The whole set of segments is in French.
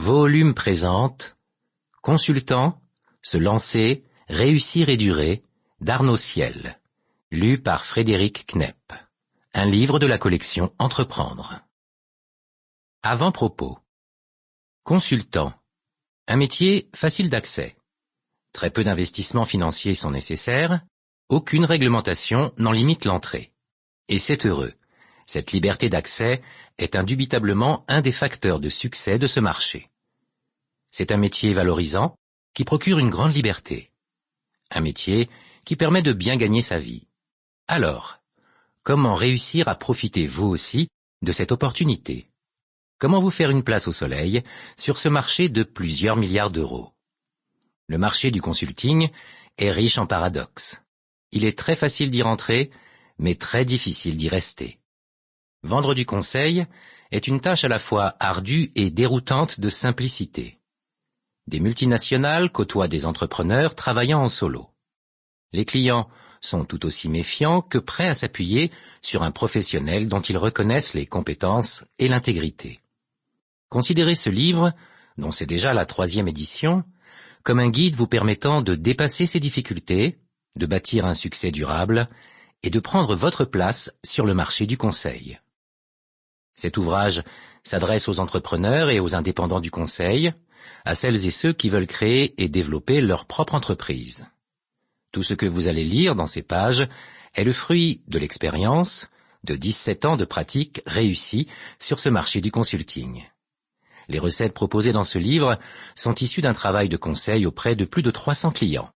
Volume présente Consultant, se lancer, réussir et durer d'Arnaud Ciel, lu par Frédéric Knepp. Un livre de la collection Entreprendre. Avant-propos. Consultant. Un métier facile d'accès. Très peu d'investissements financiers sont nécessaires, aucune réglementation n'en limite l'entrée. Et c'est heureux. Cette liberté d'accès est indubitablement un des facteurs de succès de ce marché. C'est un métier valorisant qui procure une grande liberté. Un métier qui permet de bien gagner sa vie. Alors, comment réussir à profiter vous aussi de cette opportunité? Comment vous faire une place au soleil sur ce marché de plusieurs milliards d'euros? Le marché du consulting est riche en paradoxes. Il est très facile d'y rentrer, mais très difficile d'y rester. Vendre du conseil est une tâche à la fois ardue et déroutante de simplicité. Des multinationales côtoient des entrepreneurs travaillant en solo. Les clients sont tout aussi méfiants que prêts à s'appuyer sur un professionnel dont ils reconnaissent les compétences et l'intégrité. Considérez ce livre, dont c'est déjà la 3e édition, comme un guide vous permettant de dépasser ces difficultés, de bâtir un succès durable et de prendre votre place sur le marché du conseil. Cet ouvrage s'adresse aux entrepreneurs et aux indépendants du conseil, à celles et ceux qui veulent créer et développer leur propre entreprise. Tout ce que vous allez lire dans ces pages est le fruit de l'expérience de 17 ans de pratique réussie sur ce marché du consulting. Les recettes proposées dans ce livre sont issues d'un travail de conseil auprès de plus de 300 clients.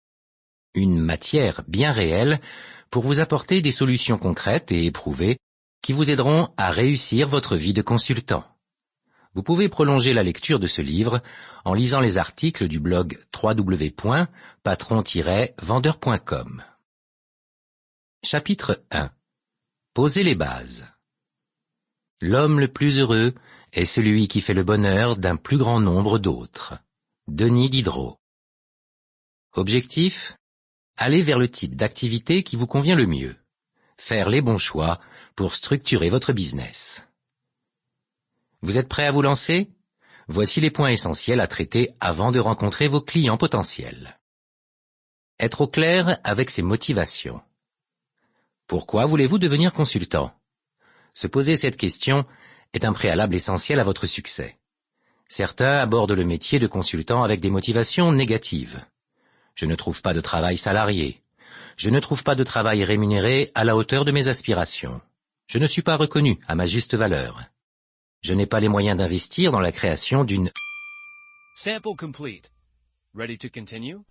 Une matière bien réelle pour vous apporter des solutions concrètes et éprouvées qui vous aideront à réussir votre vie de consultant. Vous pouvez prolonger la lecture de ce livre en lisant les articles du blog www.patron-vendeur.com. Chapitre 1. Poser les bases. L'homme le plus heureux est celui qui fait le bonheur d'un plus grand nombre d'autres. Denis Diderot. Objectif: aller vers le type d'activité qui vous convient le mieux. Faire les bons choix pour structurer votre business. Vous êtes prêt à vous lancer? Voici les points essentiels à traiter avant de rencontrer vos clients potentiels. Être au clair avec ses motivations. Pourquoi voulez-vous devenir consultant? Se poser cette question est un préalable essentiel à votre succès. Certains abordent le métier de consultant avec des motivations négatives. Je ne trouve pas de travail salarié. Je ne trouve pas de travail rémunéré à la hauteur de mes aspirations. Je ne suis pas reconnu à ma juste valeur. Je n'ai pas les moyens d'investir dans la création d'une... Sample complete. Ready to continue?